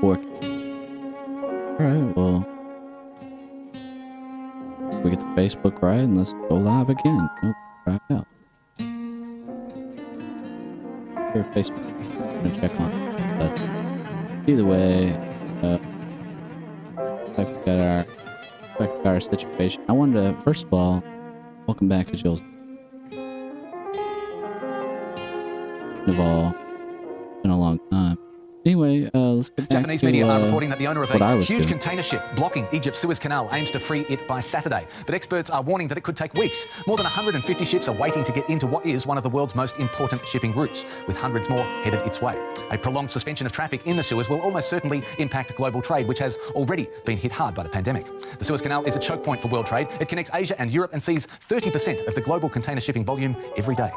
fork. Alright, well. We get the Facebook right and let's go live again. Oh, try it out. Your Facebook. I'm gonna check on it. But either way, check our situation. I wanted to, first of all, welcome back to Jill's. Of all, been a long time. Anyway, let's get back Japanese to, media are reporting that the owner of a huge doing. container ship blocking Egypt's Suez Canal aims to free it by Saturday. But experts are warning that it could take weeks. More than 150 ships are waiting to get into what is one of the world's most important shipping routes, with hundreds more headed its way. A prolonged suspension of traffic in the Suez will almost certainly impact global trade, which has already been hit hard by the pandemic. The Suez Canal is a choke point for world trade. It connects Asia and Europe and sees 30% of the global container shipping volume every day.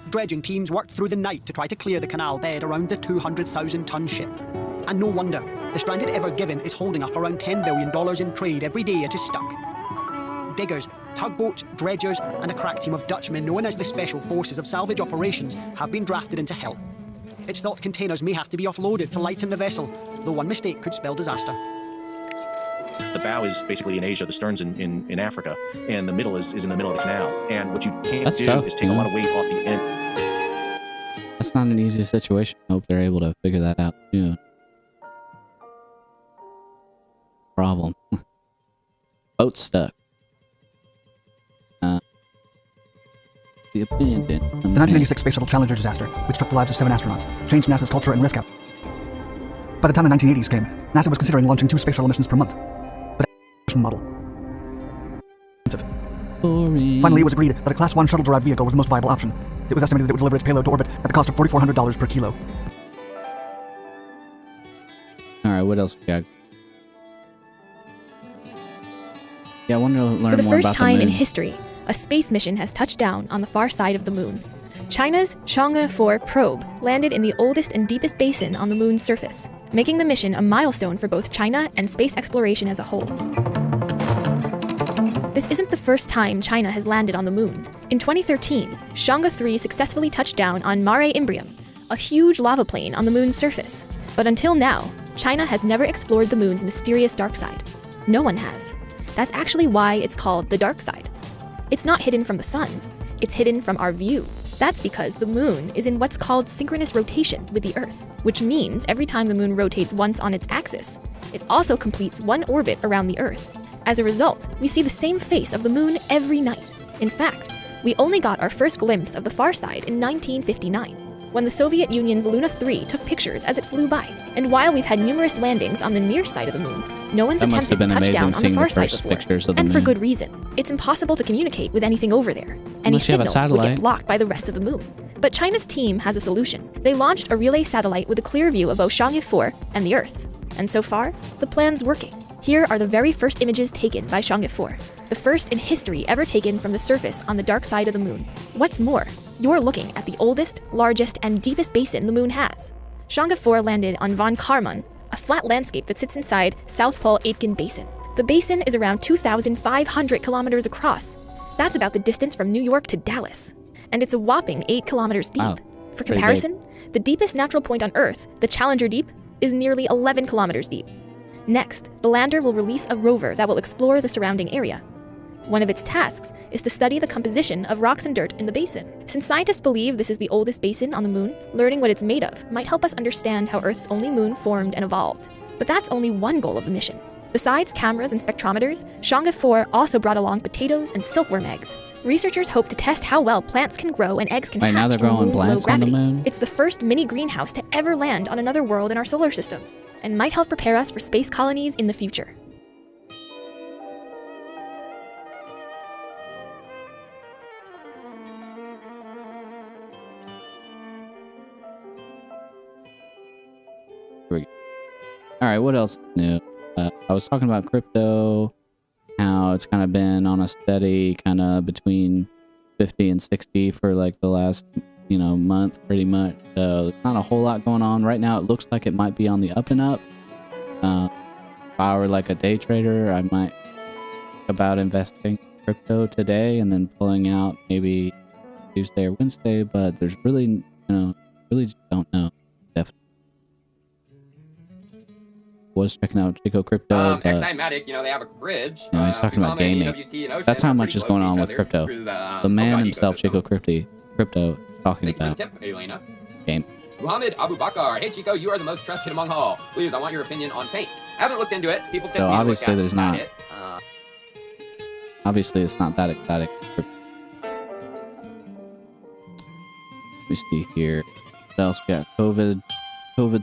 Dredging teams worked through the night to try to clear the canal bed around the 200,000-ton ship. And no wonder. The stranded Ever Given is holding up around $10 billion in trade every day it is stuck. Diggers, tugboats, dredgers, and a crack team of Dutchmen known as the Special Forces of Salvage Operations have been drafted into help. It's thought containers may have to be offloaded to lighten the vessel, though one mistake could spell disaster. The bow is basically in Asia, the stern's in Africa, and the middle is in the middle of the canal. And what you can't That's do tough, is take a lot of weight off the end. That's not an easy situation. I hope they're able to figure that out soon. Problem. Boat stuck. The abandoned. The 1986 Space Shuttle Challenger disaster, which took the lives of 7 astronauts, changed NASA's culture and risk out. By the time the 1980s came, NASA was considering launching 2 space shuttle missions per month. But a model. Boring. Finally, it was agreed that a Class 1 shuttle-derived vehicle was the most viable option. It was estimated that it would deliver its payload to orbit at the cost of $4,400 per kilo. Alright, what else we got? Yeah, I want to learn more about the moon. For the first time in history, a space mission has touched down on the far side of the moon. China's Chang'e 4 probe landed in the oldest and deepest basin on the moon's surface, making the mission a milestone for both China and space exploration as a whole. This isn't the first time China has landed on the moon. In 2013, Chang'e 3 successfully touched down on Mare Imbrium, a huge lava plain on the moon's surface. But until now, China has never explored the moon's mysterious dark side. No one has. That's actually why it's called the dark side. It's not hidden from the sun, it's hidden from our view. That's because the moon is in what's called synchronous rotation with the Earth, which means every time the moon rotates once on its axis, it also completes one orbit around the Earth. As a result, we see the same face of the moon every night. In fact, we only got our first glimpse of the far side in 1959, when the Soviet Union's Luna 3 took pictures as it flew by. And while we've had numerous landings on the near side of the moon, no one's attempted to touch down on the far side before. And for good reason. It's impossible to communicate with anything over there. Any signal would get blocked by the rest of the moon. But China's team has a solution. They launched a relay satellite with a clear view of both Chang'e 4 and the Earth. And so far, the plan's working. Here are the very first images taken by Chang'e 4, the first in history ever taken from the surface on the dark side of the moon. What's more, you're looking at the oldest, largest, and deepest basin the moon has. Chang'e 4 landed on Von Karman, a flat landscape that sits inside South Pole Aitken Basin. The basin is around 2,500 kilometers across. That's about the distance from New York to Dallas. And it's a whopping 8 kilometers deep. Wow. For comparison, the deepest natural point on Earth, the Challenger Deep, is nearly 11 kilometers deep. Next, the lander will release a rover that will explore the surrounding area. One of its tasks is to study the composition of rocks and dirt in the basin. Since scientists believe this is the oldest basin on the moon, learning what it's made of might help us understand how Earth's only moon formed and evolved. But that's only one goal of the mission. Besides cameras and spectrometers, Chang'e 4 also brought along potatoes and silkworm eggs. Researchers hope to test how well plants can grow and eggs can hatch now they're in the growing moon's low plants on the gravity. moon? It's the first mini greenhouse to ever land on another world in our solar system, and might help prepare us for space colonies in the future. Alright, what else new? I was talking about crypto, how it's kind of been on a steady kind of between 50 and 60 for like the last, month pretty much. So there's not a whole lot going on. Right now it looks like it might be on the up and up. If I were like a day trader, I might think about investing crypto today and then pulling out maybe Tuesday or Wednesday, but there's really, really just don't know. Definitely. was checking out Chico Crypto. But, Matic, they have a bridge. he's talking about gaming. That's how much is going on with crypto. The man himself, Chico Crypto, talking about game. Muhammad Abu Bakar. Hey, Chico, you are the most trusted among all. Please, I want your opinion on Paint. I haven't looked into it. People tip me obviously to look there's not. it. Obviously, it's not that exotic. Let me see here. What else? We got COVID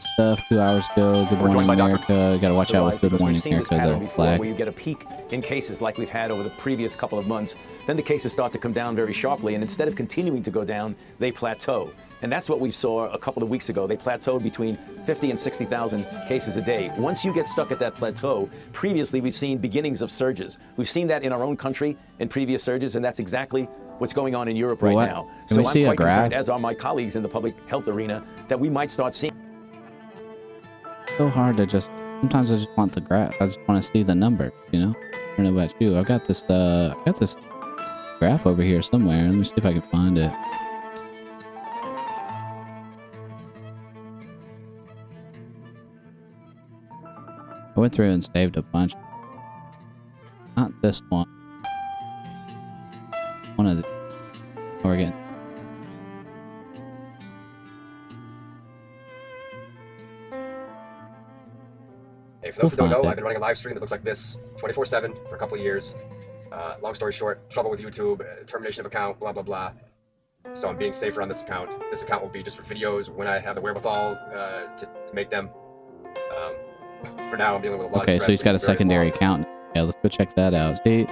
stuff 2 hours ago. Good Morning America. Got to watch out with Good Morning America. The flag. Where you get a peak in cases like we've had over the previous couple of months, then the cases start to come down very sharply, and instead of continuing to go down, they plateau. And that's what we saw a couple of weeks ago. They plateaued between 50 and 60,000 cases a day. Once you get stuck at that plateau, previously we've seen beginnings of surges. We've seen that in our own country in previous surges, and that's exactly what's going on in Europe right now. So I'm quite concerned, as are my colleagues in the public health arena, that we might start seeing. So hard to just. Sometimes I just want the graph. I just want to see the number. I don't know about you. I've got this graph over here somewhere. Let me see if I can find it. I went through and saved a bunch. Not this one. One of the. Oregon. Hey, for those who don't know, I've been running a live stream that looks like this 24/7 for a couple of years. Long story short, trouble with YouTube, termination of account, blah, blah, blah. So I'm being safer on this account. This account will be just for videos when I have the wherewithal to make them. For now, I'm dealing with a lot of stress. Okay, so he's got a secondary account. Yeah, let's go check that out. See,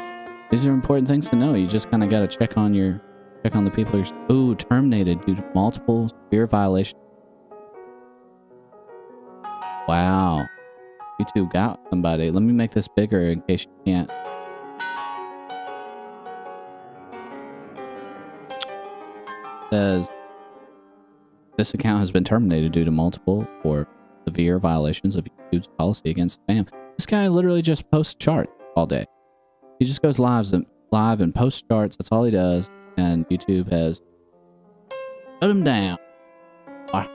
these are important things to know. You just kind of got to check on the people you're... Ooh, terminated due to multiple severe violations. Wow. YouTube got somebody. Let me make this bigger in case you can't. It says this account has been terminated due to multiple or severe violations of YouTube's policy against spam. This guy literally just posts charts all day. He just goes live and posts charts. That's all he does. And YouTube has shut him down. Wow.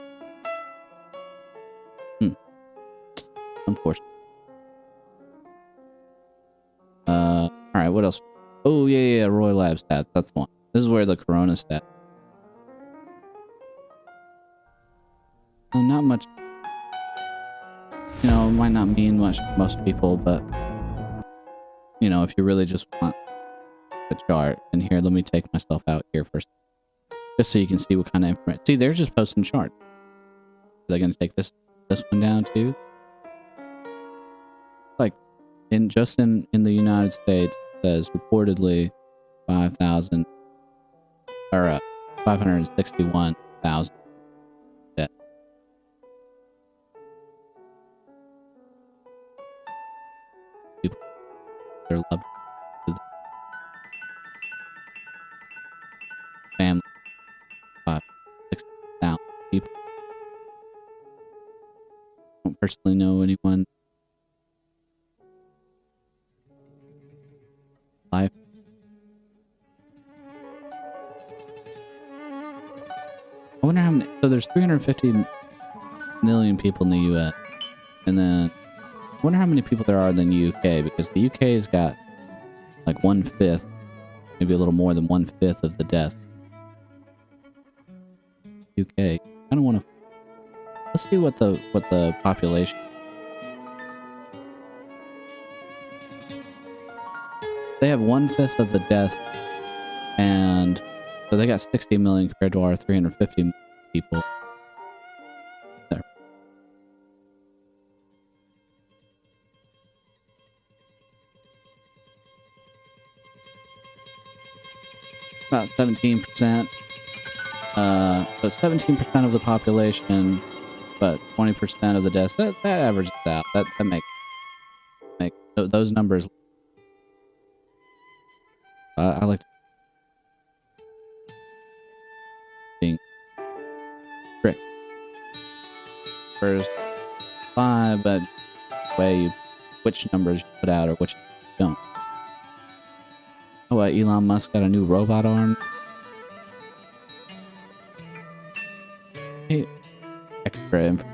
Unfortunate. Alright, what else? Oh, yeah, Roy Lab stats. That's one. This is where the Corona stat. Not much. It might not mean much to most people, but if you really just want the chart, and here, let me take myself out here first, just so you can see what kind of information. See, they're just posting charts. Are they going to take this one down too? Like, in the United States, it says reportedly 5,000 or 561,000 deaths. People, their loved ones, family, 560,000 people. I don't personally know anyone. Life. I wonder how many. So there's 350 million people in the U.S. And then I wonder how many people there are in the U.K. because the U.K.'s got like 1/5, maybe a little more than 1/5 of the death. UK. I don't want to. Let's see what the population. They have 1/5 of the deaths, and so they got 60 million compared to our 350 million people. There. About 17%. So it's 17% of the population, but 20% of the deaths. That averages out. That make those numbers. I like being strict. First 5, but which numbers you put out or which you don't. Oh, Elon Musk got a new robot arm. Hey, extra info.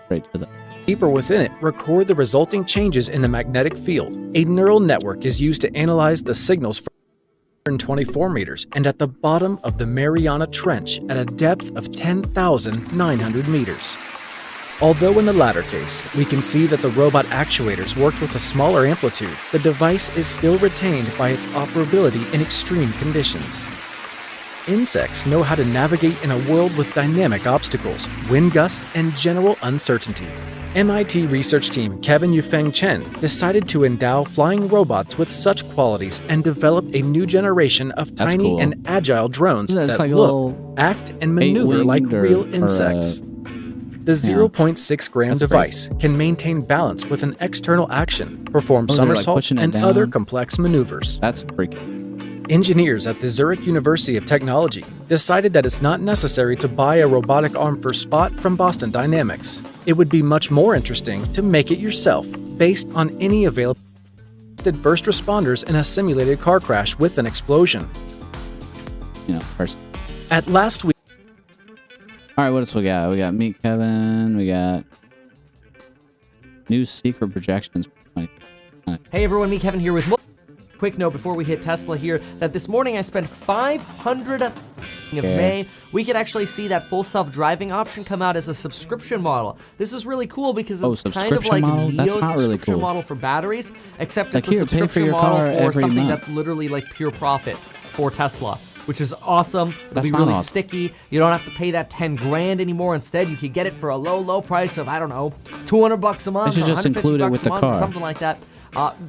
straight to the... Deeper within it, record the resulting changes in the magnetic field. A neural network is used to analyze the signals for 124 meters and at the bottom of the Mariana Trench at a depth of 10,900 meters. Although in the latter case, we can see that the robot actuators worked with a smaller amplitude, the device is still retained by its operability in extreme conditions. Insects know how to navigate in a world with dynamic obstacles, wind gusts, and general uncertainty. MIT research team Kevin Yufeng Chen decided to endow flying robots with such qualities and developed a new generation of tiny and agile drones that like look, act, and maneuver like real insects. The 0.6 gram device can maintain balance with an external action, perform somersaults, and other complex maneuvers. That's freaky. Engineers at the Zurich University of Technology decided that it's not necessary to buy a robotic arm for Spot from Boston Dynamics. It would be much more interesting to make it yourself, based on any available first responders in a simulated car crash with an explosion. At last week. All right, what else we got? We got Meet Kevin. We got new secret projections. Hey everyone, Meet Kevin here with quick note before we hit Tesla here that this morning I spent 500 of May. We could actually see that full self-driving option come out as a subscription model. This is really cool because it's kind of like a Neo subscription model for batteries, except it's a subscription model for something that's literally like pure profit for Tesla, which is awesome. It'll be really sticky. You don't have to pay that 10 grand anymore. Instead, you could get it for a low price of, I don't know, $200 a month, or $150 a month, or something like that.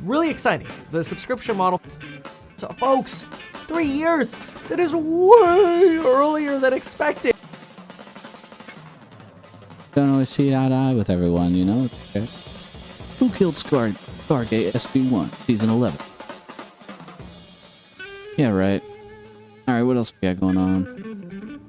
Really exciting. The subscription model. So, folks, 3 years. That is way earlier than expected. Don't always see eye to eye with everyone, you know? It's okay. Who killed Stargate SB1, Season 11? Yeah, right. Alright, what else we got going on?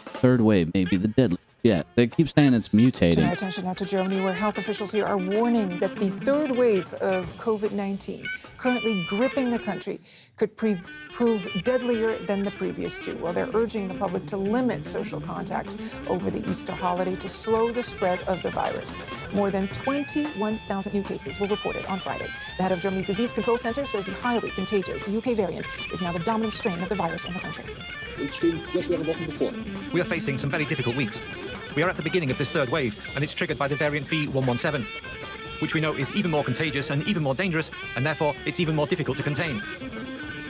Third wave may be the deadliest. Yeah, they keep saying it's mutating. Turn our attention now to Germany, where health officials here are warning that the third wave of COVID-19, currently gripping the country, could prove deadlier than the previous two. Well, they're urging the public to limit social contact over the Easter holiday to slow the spread of the virus. More than 21,000 new cases were reported on Friday. The head of Germany's Disease Control Center says the highly contagious UK variant is now the dominant strain of the virus in the country. We are facing some very difficult weeks. We are at the beginning of this third wave, and it's triggered by the variant B117, which we know is even more contagious and even more dangerous, and therefore it's even more difficult to contain.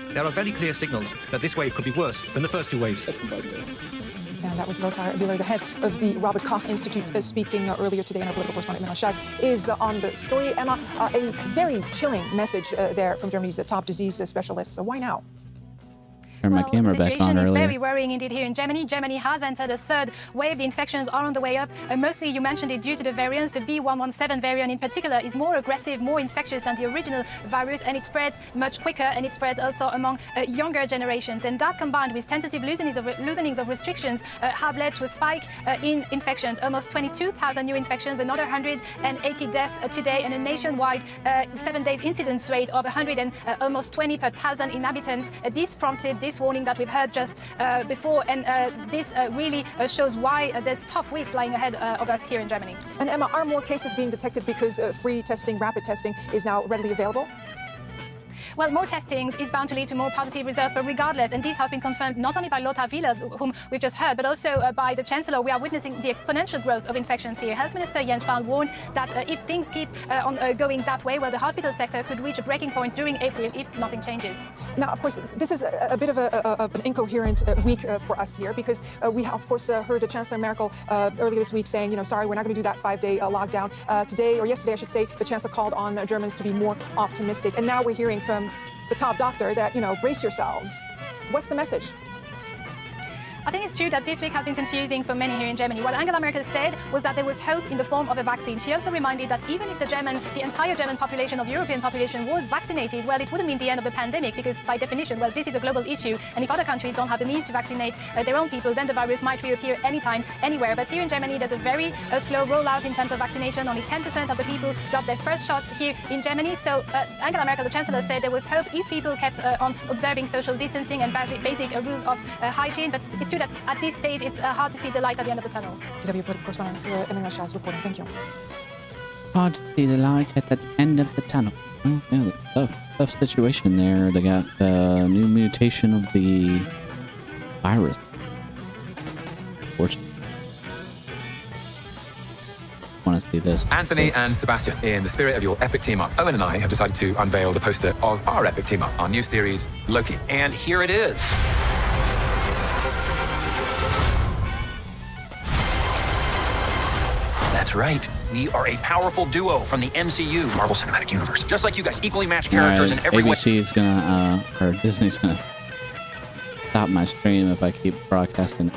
There are very clear signals that this wave could be worse than the first two waves. And that was Lothar Bühler, the head of the Robert Koch Institute, speaking earlier today. And our political correspondent, Emma Shaz, is on the story. Emma, a very chilling message there from Germany's top disease specialists. So why now? Turn my camera back on earlier. The situation is very worrying indeed here in Germany. Germany has entered a third wave. The infections are on the way up. Mostly, you mentioned it, due to the variants. The B117 variant in particular is more aggressive, more infectious than the original virus, and it spreads much quicker, and it spreads also among younger generations. And that, combined with tentative loosenings of restrictions, have led to a spike in infections. Almost 22,000 new infections, another 180 deaths today, and a nationwide 7 days incidence rate of almost 20 per 1,000 inhabitants. This prompted this warning that we've heard just before, and this really shows why there's tough weeks lying ahead of us here in Germany. And Emma, are more cases being detected because free testing, rapid testing is now readily available? Well, more testing is bound to lead to more positive results, but regardless, and this has been confirmed not only by Lothar Bühler, whom we've just heard, but also by the Chancellor, we are witnessing the exponential growth of infections here. Health Minister Jens Spahn warned that if things keep on going that way, well, the hospital sector could reach a breaking point during April if nothing changes. Now, of course, this is a bit of an incoherent week for us here, because we, of course, heard Chancellor Merkel earlier this week saying, sorry, we're not going to do that 5-day lockdown. Today, or yesterday, I should say, the Chancellor called on Germans to be more optimistic. And now we're hearing from the top doctor that, brace yourselves. What's the message? I think it's true that this week has been confusing for many here in Germany. What Angela Merkel said was that there was hope in the form of a vaccine. She also reminded that even if the entire German population, of European population, was vaccinated, well, it wouldn't mean the end of the pandemic, because by definition, well, this is a global issue, and if other countries don't have the means to vaccinate their own people, then the virus might reappear anytime, anywhere. But here in Germany, there's a very slow rollout in terms of vaccination. Only 10% of the people got their first shot here in Germany. So Angela Merkel, the Chancellor, said there was hope if people kept on observing social distancing and basic rules of hygiene. But it's true that at this stage it's hard to see the light at the end of the tunnel. DW political correspondent Elena Shah is reporting. Thank you. Hard to see the light at the end of the tunnel. Well, yeah, tough situation there. They got the new mutation of the virus. Unfortunately. Want to see this. Anthony and Sebastian, in the spirit of your epic team up, Owen and I have decided to unveil the poster of our epic team up, our new series, Loki. And here it is. That's right. We are a powerful duo from the MCU, Marvel Cinematic Universe. Just like you guys, equally matched characters in every way. ABC is gonna, or Disney's gonna stop my stream if I keep broadcasting.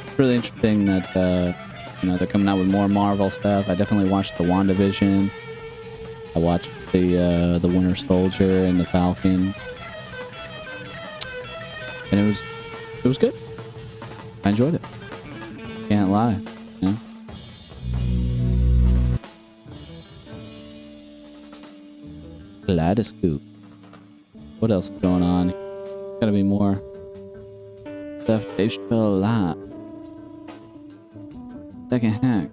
It's really interesting that, you know, they're coming out with more Marvel stuff. I definitely watched the WandaVision. I watched the Winter Soldier and the Falcon, and it was good. I enjoyed it. Can't lie, you know. Kaleidoscope. What else is going on? Gotta be more stuff. Dave Chappelle Live. Second hack.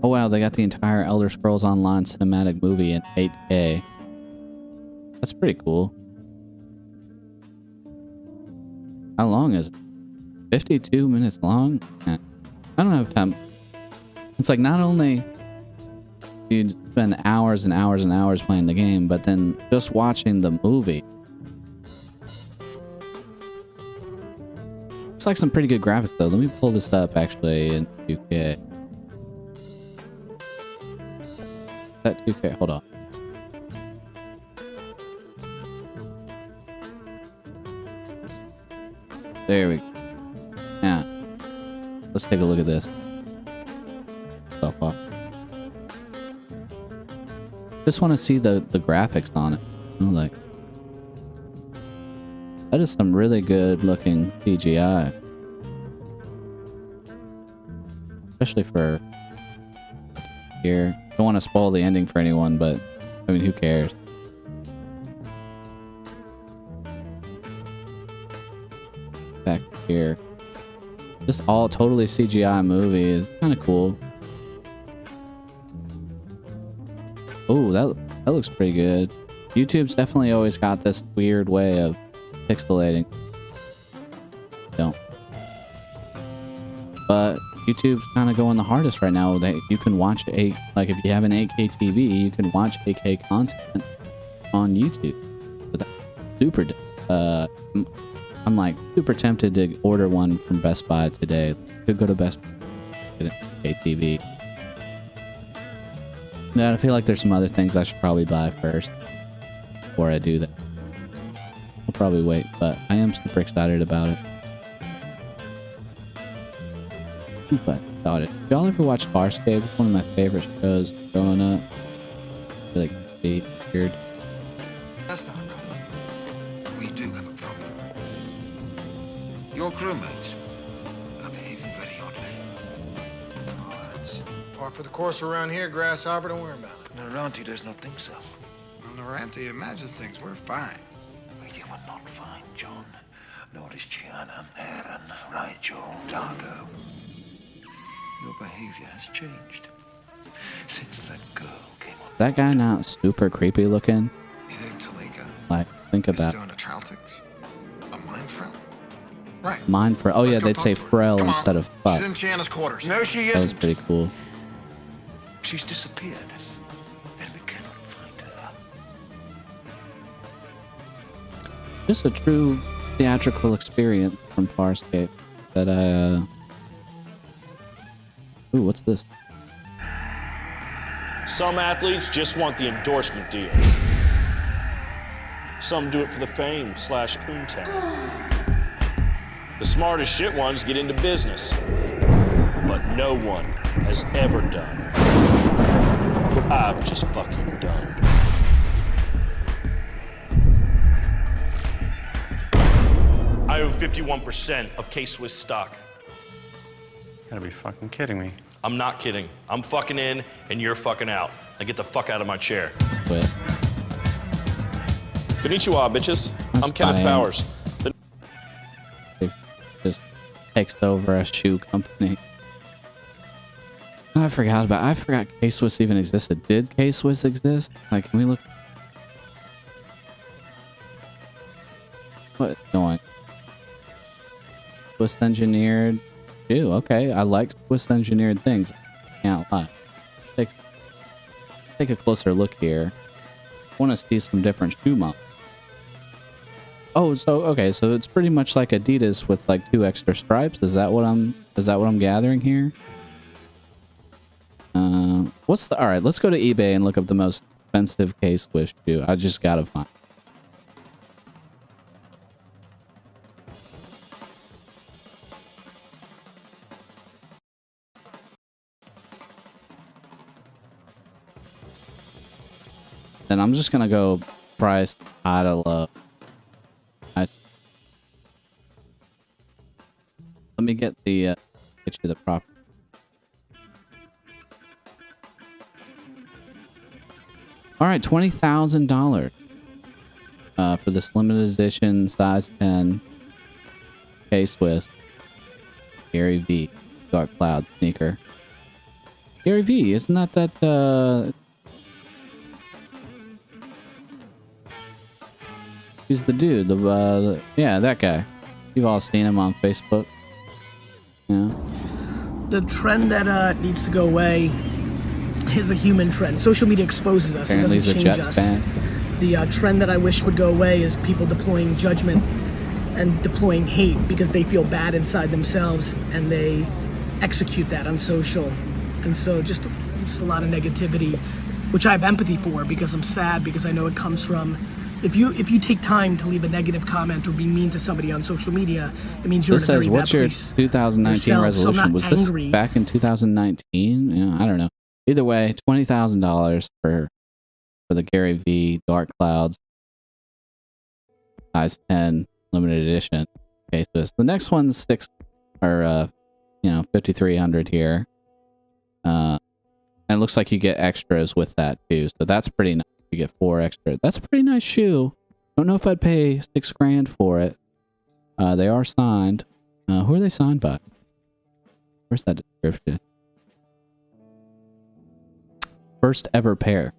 Oh wow, they got the entire Elder Scrolls Online cinematic movie in 8K. That's pretty cool. How long is it? 52 minutes long? I don't have time. It's like not only do you spend hours and hours and hours playing the game, but then just watching the movie. Looks like some pretty good graphics though. Let me pull this up actually in 2K. Is that 2K? Hold on. There we go. Yeah. Let's take a look at this. Stuff off. Just want to see the graphics on it. You know, like, that is some really good looking CGI. Especially for here. Don't want to spoil the ending for anyone, but I mean, who cares? Back here. Just all totally CGI movie is kind of cool. Oh, that looks pretty good. YouTube's definitely always got this weird way of pixelating. Don't. But YouTube's kind of going the hardest right now. You can watch like if you have an 8K TV, you can watch 8K content on YouTube. But that's super. I'm like super tempted to order one from Best Buy today. Could go to Best Buy, get an 8K TV. Yeah, I feel like there's some other things I should probably buy first before I do that. I'll probably wait, but I am super excited about it. But thought it. Did y'all ever watch Farscape? It's one of my favorite shows growing up. I feel like it's weird. That's not a problem. We do have a problem. Your crewmates are behaving very oddly. Oh, that's par for the course around here, Grasshopper. Don't worry about it. Naranti does not think so. Well, Naranti imagines things. We're fine. You are not fine, John. Nor is Gianna, Aaron, Rigel, Dargo. Your behavior has changed since that girl came on. That guy not super creepy looking? You think Talika Like, think about doing a Traltix? A mind frill? Right. Mind for oh yeah, they'd say Frel Come on. instead of fuck. She's in Gianna's quarters. No, she That was isn't. pretty cool. She's disappeared, and we cannot find her. Just a true theatrical experience from Farscape that I Ooh, what's this? Some athletes just want the endorsement deal. Some do it for the fame / poontang. The smartest shit ones get into business. But no one has ever done what I've just fucking done. I own 51% of K-Swiss stock. You gotta be fucking kidding me. I'm not kidding. I'm fucking in and you're fucking out. Now get the fuck out of my chair. Twist. Konnichiwa, bitches. That's I'm Kenneth fine. Bowers. It just takes over a shoe company. I forgot K-Swiss even existed. Did K-Swiss exist? Like, can we look? What is going? Swiss engineered shoe. Okay, I like Swiss engineered things. Can't lie. Take a closer look here. I want to see some different shoe models. Oh, so okay, so it's pretty much like Adidas with like 2 extra stripes. Is that what I'm gathering here? All right, let's go to eBay and look up the most expensive K-Swiss shoe. I just gotta find. Then I'm just gonna go price high to low. Let me get you the proper. All right, $20,000 for this limited edition size 10 K-Swiss Gary V Dark Cloud sneaker. Gary V, isn't that he's the dude, yeah, that guy. You've all seen him on Facebook. Yeah. The trend that needs to go away is a human trend. Social media exposes us. Apparently it doesn't he's a change Jets us. fan. The trend that I wish would go away is people deploying judgment and deploying hate because they feel bad inside themselves and they execute that on social. And so just a lot of negativity, which I have empathy for because I'm sad because I know it comes from. If you take time to leave a negative comment or be mean to somebody on social media, it means you're in a very bad What's your place 2019 yourself, resolution? so I'm not Was angry. this back in 2019? Yeah, I don't know. Either way, $20,000 for the Gary V Dark Clouds size 10 limited edition K-Swiss. The next one's 5,300 here. And it looks like you get extras with that too, so that's pretty nice. You get 4 extra. That's a pretty nice shoe. Don't know if I'd pay $6,000 for it. They are signed. Who are they signed by? Where's that description? First ever pair.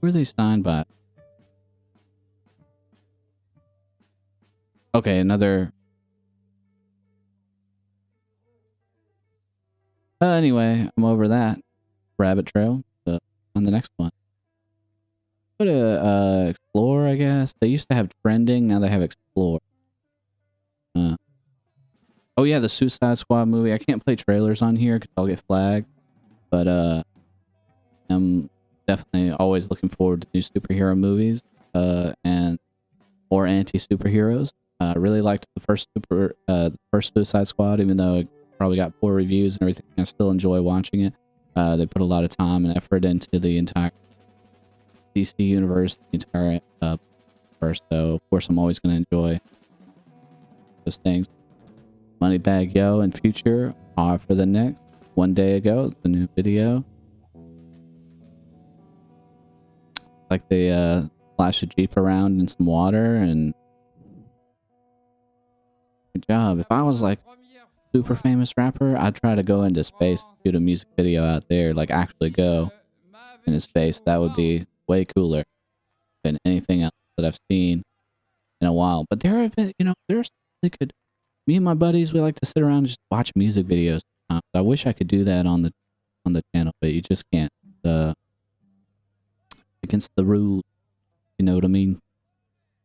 Who are they signed by? Okay, another. Anyway, I'm over that rabbit trail. So on the next one. Go to Explore, I guess. They used to have Trending, now they have Explore. Oh yeah, the Suicide Squad movie. I can't play trailers on here because I'll get flagged. But I'm definitely always looking forward to new superhero movies and or anti-superheroes. I really liked the first Suicide Squad, even though it probably got poor reviews and everything. I still enjoy watching it. They put a lot of time and effort into the entire DC universe, the entire universe. So of course I'm always going to enjoy those things. Moneybag Yo and Future are for the next. One day ago, the new video. Like they flash a Jeep around in some water and good job. If I was like super famous rapper, I'd try to go into space and shoot a music video out there, like actually go into space. That would be way cooler than anything else that I've seen in a while. But there have been, there's really good. Me and my buddies, we like to sit around and just watch music videos. I wish I could do that on the channel, but you just can't. Against the rules, you know what I mean?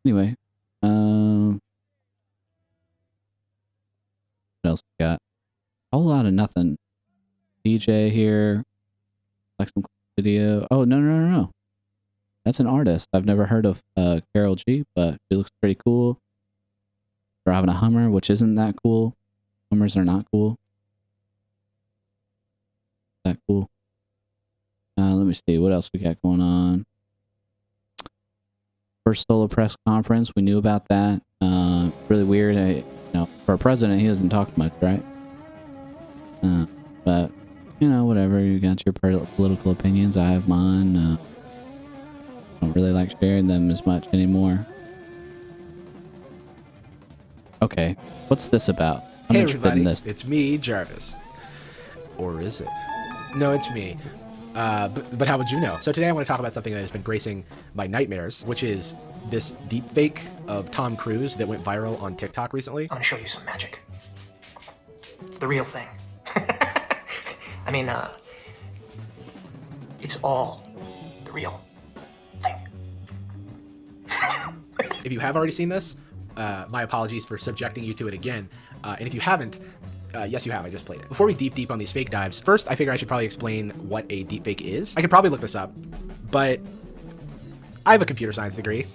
Anyway, what else we got? A whole lot of nothing. DJ here, like some video. Oh no! That's an artist. I've never heard of Carol G, but she looks pretty cool. Driving a Hummer, which isn't that cool. Hummers are not cool. That cool. Let me see what else we got going on. First solo press conference, we knew about that. Really weird. For a president, he doesn't talk much, right? But whatever. You got your political opinions. I have mine. don't really like sharing them as much anymore. Okay, what's this about? I'm Hey interested everybody, in this. it's me, Jarvis. Or is it? No, it's me. But how would you know? So today I want to talk about something that has been gracing my nightmares, which is this deep fake of Tom Cruise that went viral on TikTok recently. I'm gonna show you some magic. It's the real thing. I mean, it's all the real thing. If you have already seen this, my apologies for subjecting you to it again. And if you haven't, yes you have, I just played it. Before we deep on these fake dives, first I figure I should probably explain what a deepfake is. I could probably look this up, but I have a computer science degree.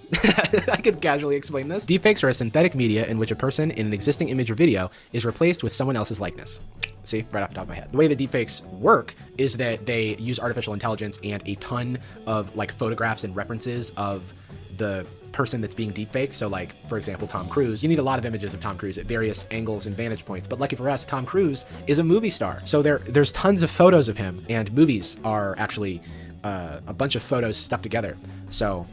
I could casually explain this. Deepfakes are a synthetic media in which a person in an existing image or video is replaced with someone else's likeness. See, right off the top of my head. The way that deepfakes work is that they use artificial intelligence and a ton of like photographs and references of the person that's being deepfaked. So like, for example, Tom Cruise, you need a lot of images of Tom Cruise at various angles and vantage points. But lucky for us, Tom Cruise is a movie star. So there's tons of photos of him, and movies are actually a bunch of photos stuck together. So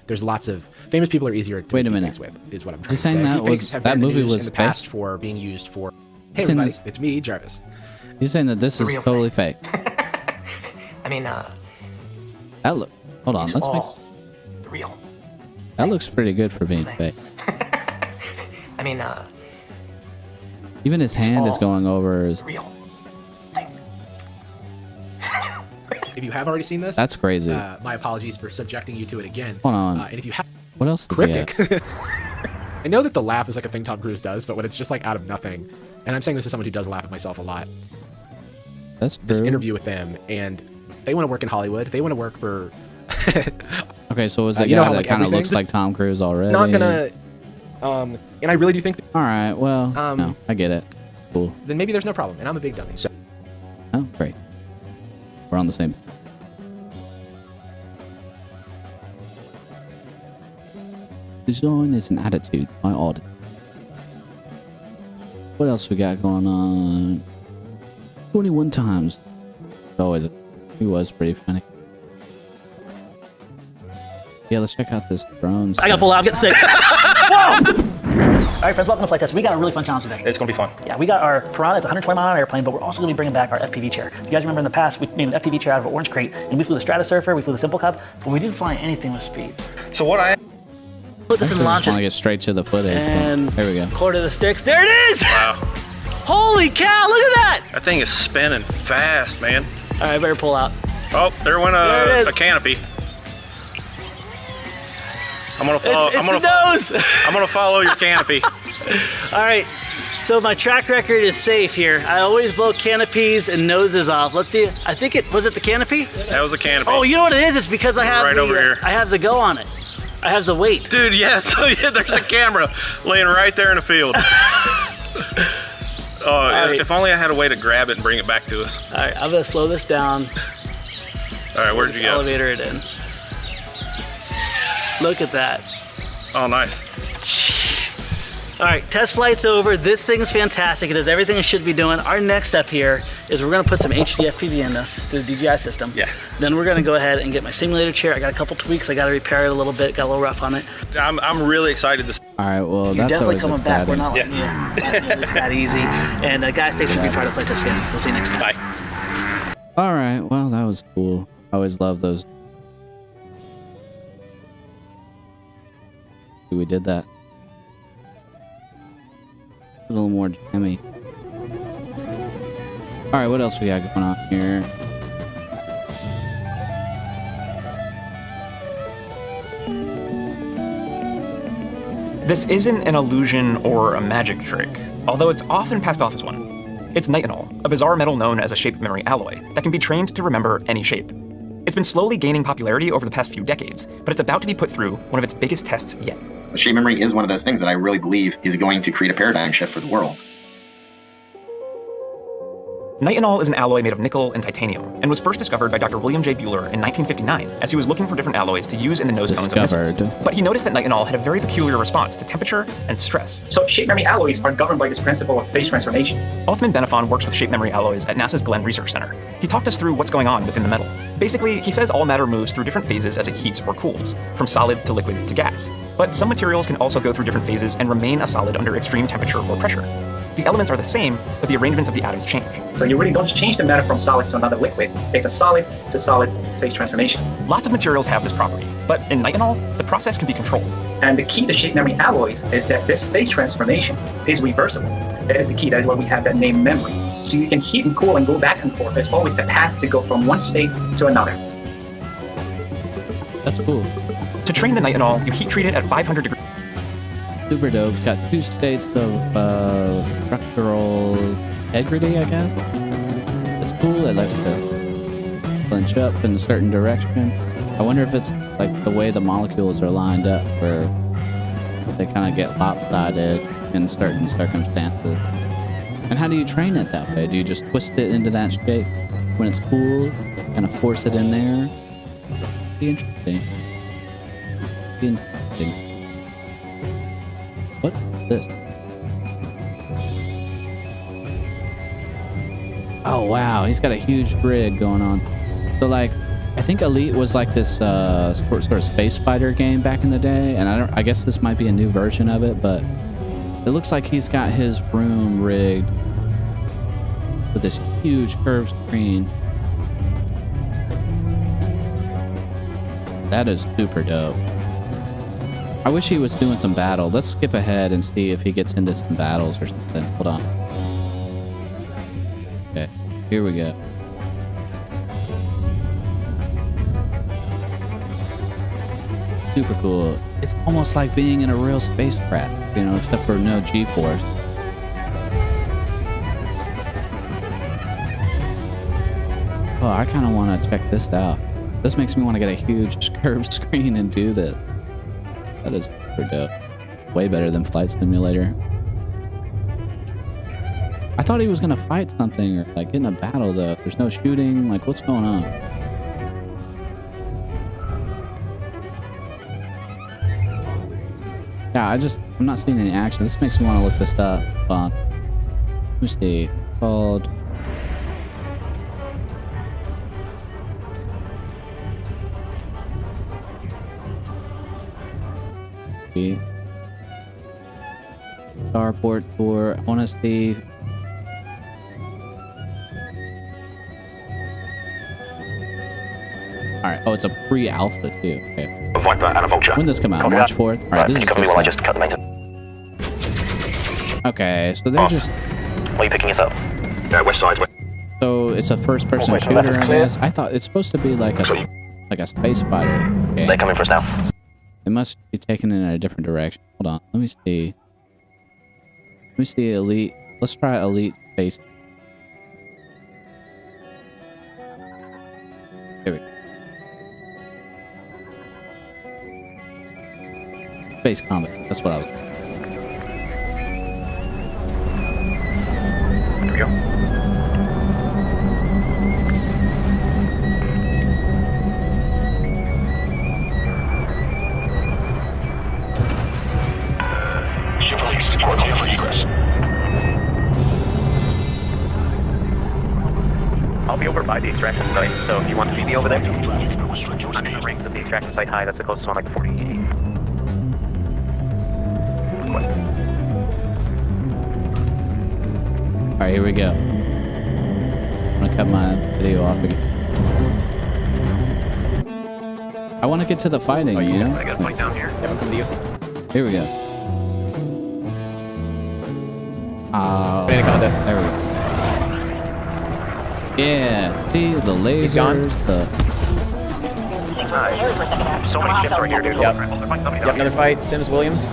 there's lots of famous people are easier to Wait a deepfakes minute. with, is what I'm trying Just to say. saying that Deepfakes was have that been in the movie news was in the fake? past for being used for. Hey Saying everybody, this- it's me, Jarvis. You're saying that this The is real totally fake. I mean, That look. Hold on. it's Let's make. all the real. That looks pretty good for being fake. I mean, Even his hand is all going over his. real. If you have already seen this, That's crazy. My apologies for subjecting you to it again. Hold on. And if you have What else does he have? cryptic. I know that the laugh is like a thing Tom Cruise does, but when it's just like out of nothing, and I'm saying this as someone who does laugh at myself a lot. That's this true. interview with them, and they want to work in Hollywood. They want to work for. Okay, so is that you know guy how, that like, kind of looks everything- like Tom Cruise already? Not gonna. And I really do think. All right. Well, no, I get it. Cool. Then maybe there's no problem, and I'm a big dummy. So. Oh, great. We're on the same. Design is an attitude. My odd. What else we got going on? 21 times. Always. He was pretty funny. Yeah, let's check out this drones. I gotta pull out. I'm getting sick. Whoa! All right, friends, welcome to Flight Test. We got a really fun challenge today. It's gonna be fun. Yeah, we got our Piranha. It's a 120-mile-an-hour airplane, but we're also gonna be bringing back our FPV chair. You guys remember in the past, we made an FPV chair out of an orange crate, and we flew the Stratosurfer, we flew the Simple Cub, but we didn't fly anything with speed. So what I Put this in I launch. just want to get straight to the footage. And there we go. quarter the sticks. There it is! Wow. Holy cow, look at that! That thing is spinning fast, man. All right, better pull out. Oh, there went There it is. a canopy. I'm gonna follow. It's the nose. I'm gonna follow your canopy. All right, so my track record is safe here. I always blow canopies and noses off. Let's see. I think was it the canopy? That was a canopy. Oh, you know what it is? It's because I have Right over here. I have the go on it. I have the weight. Dude, yeah. So yeah, there's a camera laying right there in the field. Oh, right. if only I had a way to grab it and bring it back to us. All right, I'm gonna slow this down. All right, where'd you go? Elevator it in. Look at that. Oh, nice. All right, test flight's over. This thing's fantastic. It does everything it should be doing. Our next step here is we're gonna put some HD FPV in this through the DJI system. Yeah. Then we're gonna go ahead and get my simulator chair. I got a couple tweaks. I gotta repair it a little bit. Got a little rough on it. I'm really excited to. All right. Well, You're that's definitely always coming back. We're exciting. not letting you. It's that easy. And guys, thanks for being part of Flight Test Family. We'll see you next time. Bye. All right. Well, that was cool. I always love those. We did that. A little more jammy. All right. What else we got going on here? This isn't an illusion or a magic trick, although it's often passed off as one. It's nitinol, a bizarre metal known as a shape memory alloy that can be trained to remember any shape. It's been slowly gaining popularity over the past few decades, but it's about to be put through one of its biggest tests yet. Shape memory is one of those things that I really believe is going to create a paradigm shift for the world. Nitinol is an alloy made of nickel and titanium, and was first discovered by Dr. William J. Bueller in 1959 as he was looking for different alloys to use in the nose cones of missiles. But he noticed that nitinol had a very peculiar response to temperature and stress. So shape memory alloys are governed by this principle of phase transformation. Othman Benifon works with shape memory alloys at NASA's Glenn Research Center. He talked us through what's going on within the metal. Basically, he says all matter moves through different phases as it heats or cools, from solid to liquid to gas. But some materials can also go through different phases and remain a solid under extreme temperature or pressure. The elements are the same, but the arrangements of the atoms change. So you really don't change the matter from solid to another liquid. It's a solid to solid phase transformation. Lots of materials have this property, but in nitinol, the process can be controlled. And the key to shape memory alloys is that this phase transformation is reversible. That is the key. That is why we have that name memory. So you can heat and cool and go back and forth. There's always a path to go from one state to another. That's cool. To train the nitinol, you heat treat it at 500 degrees. Super dope. It's got 2 states of structural integrity, I guess. It's cool. It likes to clench up in a certain direction. I wonder if it's like the way the molecules are lined up, where they kind of get lopsided in certain circumstances. And how do you train it that way? Do you just twist it into that shape when it's cool, kind of force it in there? Be interesting. Be interesting. What is this? Oh wow, he's got a huge rig going on. So like, I think Elite was like this sort of space fighter game back in the day, and I guess this might be a new version of it, but it looks like he's got his room rigged with this huge curved screen. That is super dope. I wish he was doing some battle. Let's skip ahead and see if he gets into some battles or something. Hold on. Okay, here we go. Super cool. It's almost like being in a real spacecraft, you know, except for no G-force. Oh, I kind of want to check this out. This makes me want to get a huge curved screen and do this. That is super dope. Way better than Flight Simulator. I thought he was gonna fight something or like get in a battle though. There's no shooting. Like, what's going on? Yeah, I'm not seeing any action. This makes me want to look this up. Who's the called? Starport Tour. I want to see. Alright, oh, it's a pre-alpha too. Okay. Viper and a vulture. When does this come out? March 4th? Alright, this is cover me while I just cut them into. Okay, so they're just. Where are you picking us up? West side. So it's a first-person shooter, I guess. I thought it's supposed to be like a space fighter. Okay. They're coming for us now. It must be taken in a different direction. Hold on, let me see. Let me see Elite. Let's try Elite Space. Here we go. Space combat. That's what I was. Here we go. Ship release. We're clear for egress. I'll be over by the extraction site, so if you want to meet me over there, I'm in the ranks of the extraction site high. That's the closest one, like 48. Alright, here we go. I'm gonna cut my video off again. I want to get to the fighting, you know? I got a fight down here. Yeah, I'll come to you. Here we go. Anaconda. There we go. Yeah, see the lasers, the. So many ships right here, dude. Yep. Another fight. Sims Williams.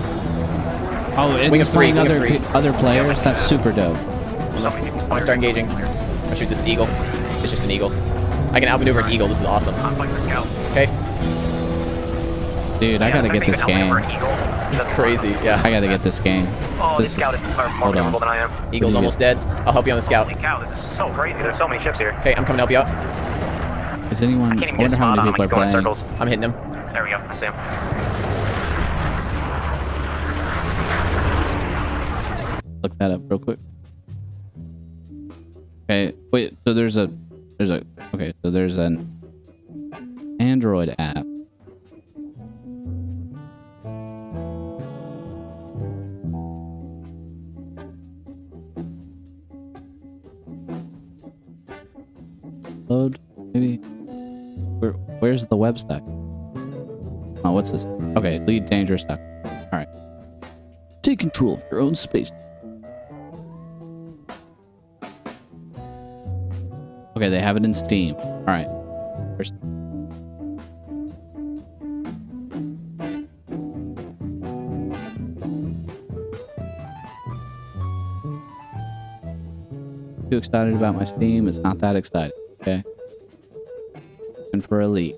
Oh, and Wing of three. Other players. That's super dope. I'm gonna start engaging. I'm gonna shoot this eagle. It's just an eagle. I can outmaneuver an eagle. This is awesome. Okay. Dude, I gotta get this game. He's crazy. Yeah. I gotta get this game. Oh, this the scout is more capable than I am. Eagle's almost dead. I'll help you on the scout. Holy cow, this is so crazy. There's so many ships here. Okay, I'm coming to help you out. Is anyone? I wonder how many people are playing. I'm hitting him. There we go. I see him. Look that up real quick. Okay, wait. So there's an Android app. Load, maybe. Where's the website? Oh, what's this? Okay, lead dangerous. All right. Take control of your own space. Okay, they have it in Steam. All right. First. Too excited about my Steam? It's not that exciting. Okay. And for Elite.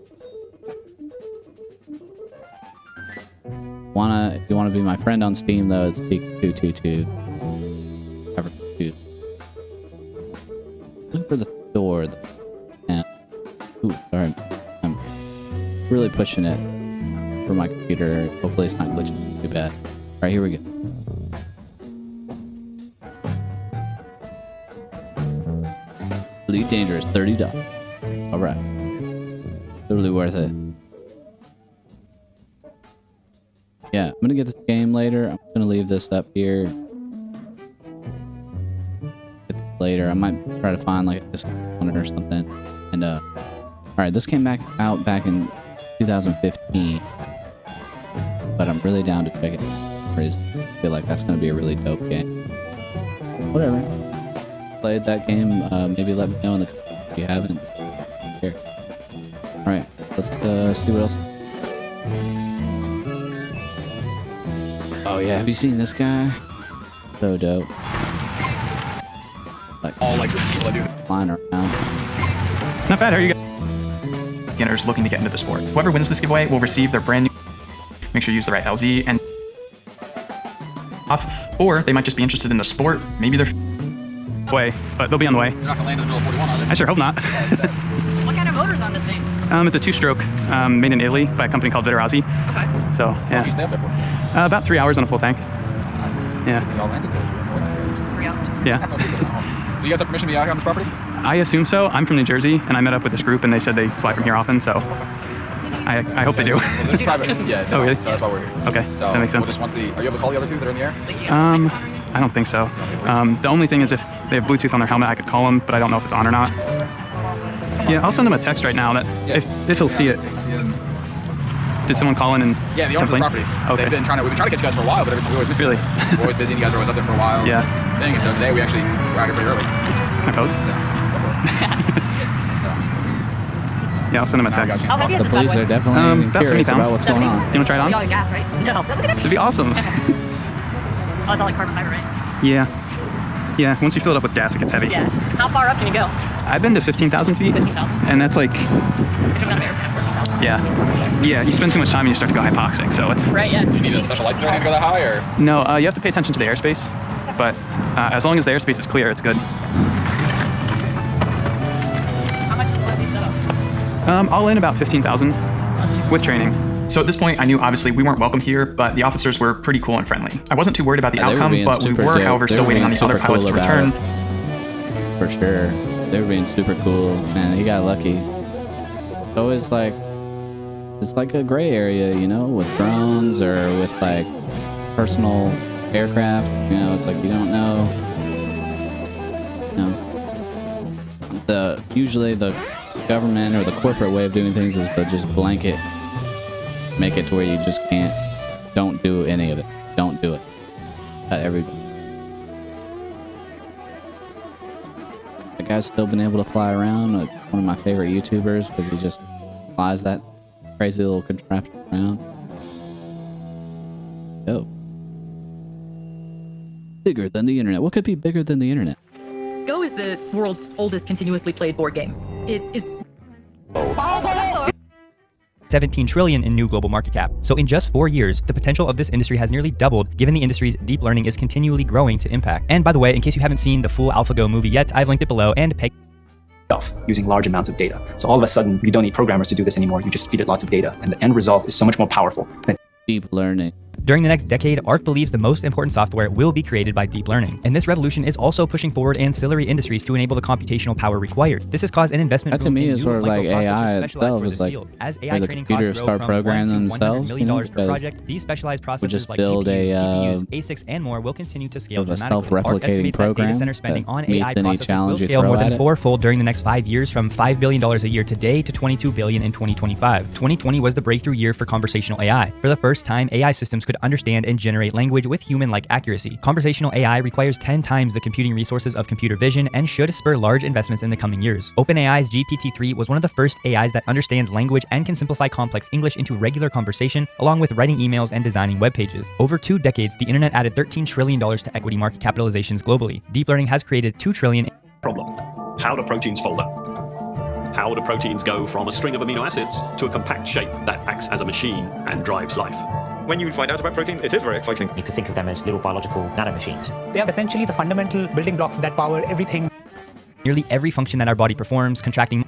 If you wanna be my friend on Steam though, it's Peak222. Look for the door. Ooh, sorry. I'm really pushing it for my computer. Hopefully it's not glitching too bad. Alright, here we go. Elite Dangerous, $30. Alright. Totally worth it. Yeah, I'm gonna get this game later. I'm gonna leave this up here. Get this later. I might try to find like a discount on it or something. And alright, this came out back in 2015. But I'm really down to check it out. I feel like that's gonna be a really dope game. Whatever. Played that game, maybe let me know in the comments if you haven't. Here. Alright, let's see what else. Oh yeah, have you seen this guy? So dope. Like all like the people I do. Flying around. Not bad, how are you guys? Beginners looking to get into the sport. Whoever wins this giveaway will receive their brand new. Make sure you use the right LZ and off, or they might just be interested in the sport. Maybe they're way, but they'll be on the way. You're not gonna land in the middle of 41, are they? I sure hope not. What kind of motor's on this thing? It's a two-stroke, made in Italy by a company called Viterazzi. Okay. So yeah. How long do you stay up there for? About 3 hours on a full tank. Yeah. Y'all landed there for more than 3 hours. 3 hours. Yeah. So you guys have permission to be out here on this property? I assume so. I'm from New Jersey, and I met up with this group, and they said they fly from here often, so I hope they do. Well, this is private. Yeah. Oh, really? So that's why we're here. Okay, So that makes sense. We'll just once are you able to call the other two that are in the air? I don't think so. The only thing is if they have Bluetooth on their helmet, I could call them, but I don't know if it's on or not. Yeah, I'll send them a text right now that if he'll see it. Did someone call in and Yeah, the owners of the property. Okay. We've been trying to catch you guys for a while, but every time we always miss you. Really? We're always busy and you guys are always up there for a while. Yeah. And so today we actually were out here pretty early. Can I pose? So, go for it. Yeah, I'll send them a text. How heavy is The this bad police boy? are definitely About 70 curious about pounds. what's going on. You wanna try it on? Y'all got gas, right? No. Look at It'd be awesome. Oh, it's all like carbon fiber, right? Yeah. Yeah, once you fill it up with gas, it gets heavy. Yeah. How far up can you go? I've been to 15,000 feet. 15,000? And that's like, You're jumping out of air for 14,000. yeah. Yeah, you spend too much time and you start to go hypoxic, so it's... Right, yeah. Do you need a special license or anything to go that high, or? No, you have to pay attention to the airspace, but as long as the airspace is clear, it's good. How much is the these setup? All in about 15,000 with training. So at this point, I knew obviously we weren't welcome here, but the officers were pretty cool and friendly. I wasn't too worried about the outcome, but we were, however, still waiting on the other pilots to return. For sure. They were being super cool. Man, he got lucky. It's always like, it's like a gray area, you know, with drones or with like personal aircraft. You know, it's like you don't know. You know, usually the government or the corporate way of doing things is to just blanket, make it to where you just don't do any of it. Don't do it. At everybody. That guy's still been able to fly around. Like one of my favorite YouTubers because he just flies that crazy little contraption around. Yo. Bigger than the internet. What could be bigger than the internet? Go is the world's oldest continuously played board game. It is... 17 trillion in new global market cap. So in just 4 years, the potential of this industry has nearly doubled, given the industry's deep learning is continually growing to impact. And by the way, in case you haven't seen the full AlphaGo movie yet, I've linked it below and peg using large amounts of data. So all of a sudden, you don't need programmers to do this anymore. You just feed it lots of data, and the end result is so much more powerful than deep learning. During the next decade, ARC believes the most important software will be created by deep learning. And this revolution is also pushing forward ancillary industries to enable the computational power required. This has caused an investment that to me is sort of like AI itself is like as AI the training computers costs grow start from programming $1 to themselves. $100 million per project, these specialized processors like build GPUs, TPUs, ASICs, and more will continue to scale dramatically. Self-replicating ARC estimates that data center spending on AI processors will scale more than fourfold during the next 5 years, from $5 billion a year today to $22 billion in 2025. 2020 was the breakthrough year for conversational AI. For the first time, AI systems could understand and generate language with human-like accuracy. Conversational AI requires 10 times the computing resources of computer vision and should spur large investments in the coming years. OpenAI's GPT-3 was one of the first AIs that understands language and can simplify complex English into regular conversation, along with writing emails and designing web pages. Over 2 decades, the internet added $13 trillion to equity market capitalizations globally. Deep learning has created $2 trillion. Problem. How do proteins fold up? How do proteins go from a string of amino acids to a compact shape that acts as a machine and drives life? When you find out about proteins, it is very exciting. You could think of them as little biological nanomachines. They are essentially the fundamental building blocks that power everything. Nearly every function that our body performs, contracting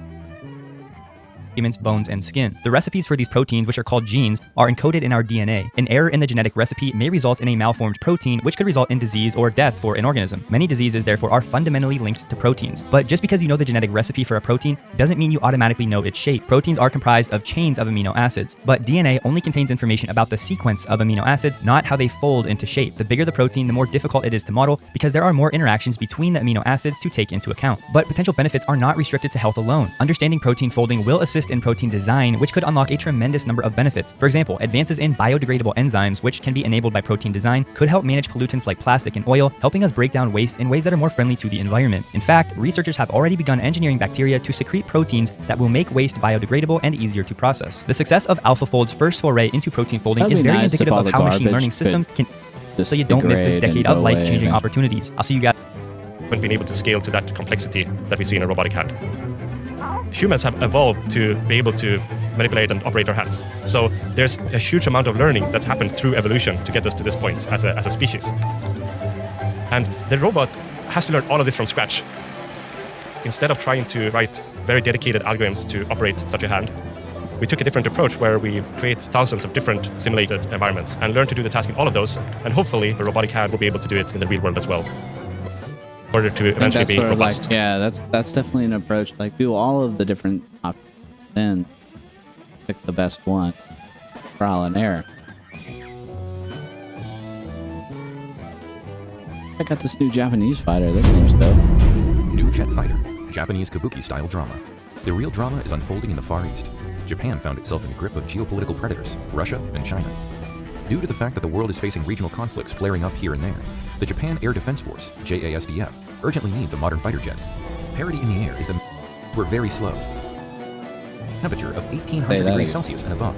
bones, and skin. The recipes for these proteins, which are called genes, are encoded in our DNA. An error in the genetic recipe may result in a malformed protein, which could result in disease or death for an organism. Many diseases, therefore, are fundamentally linked to proteins. But just because you know the genetic recipe for a protein doesn't mean you automatically know its shape. Proteins are comprised of chains of amino acids, but DNA only contains information about the sequence of amino acids, not how they fold into shape. The bigger the protein, the more difficult it is to model, because there are more interactions between the amino acids to take into account. But potential benefits are not restricted to health alone. Understanding protein folding will assist in protein design, which could unlock a tremendous number of benefits. For example, advances in biodegradable enzymes, which can be enabled by protein design, could help manage pollutants like plastic and oil, helping us break down waste in ways that are more friendly to the environment. In fact, researchers have already begun engineering bacteria to secrete proteins that will make waste biodegradable and easier to process. The success of AlphaFold's first foray into protein folding is very indicative of how machine learning systems can, so you don't miss this decade of life-changing opportunities. I'll see you guys. Haven't been able to scale to that complexity that we see in a robotic hand. Humans have evolved to be able to manipulate and operate our hands. So there's a huge amount of learning that's happened through evolution to get us to this point as a species. And the robot has to learn all of this from scratch. Instead of trying to write very dedicated algorithms to operate such a hand, we took a different approach where we create thousands of different simulated environments and learn to do the task in all of those, and hopefully the robotic hand will be able to do it in the real world as well, in order to eventually be robust. Like, yeah, that's definitely an approach. Like, do all of the different options, then pick the best one. Trial and error. Check out this new Japanese fighter. This seems dope. New Jet Fighter, Japanese kabuki-style drama. The real drama is unfolding in the Far East. Japan found itself in the grip of geopolitical predators, Russia and China. Due to the fact that the world is facing regional conflicts flaring up here and there, the Japan Air Defense Force, JASDF, urgently needs a modern fighter jet. Parity in the air is that we're very slow. Temperature of 1800 degrees Celsius and above.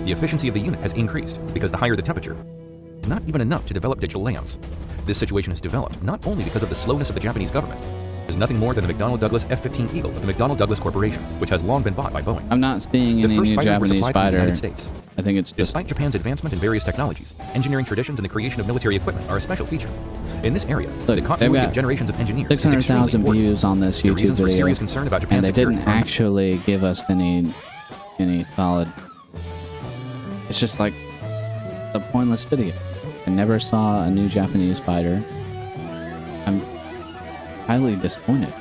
The efficiency of the unit has increased because the higher the temperature, it's not even enough to develop digital layouts. This situation is developed not only because of the slowness of the Japanese government. It is nothing more than the McDonnell Douglas F-15 Eagle of the McDonnell Douglas Corporation, which has long been bought by Boeing. I'm not seeing any new Japanese fighter. United States. I think it's Despite Japan's advancement in various technologies, engineering traditions and the creation of military equipment are a special feature. In this area, the continuity of generations of engineers 600,000 views on this YouTube video, serious concern about Japan's and they didn't actually give us any solid. It's just like a pointless video. I never saw a new Japanese fighter. I'm highly disappointed.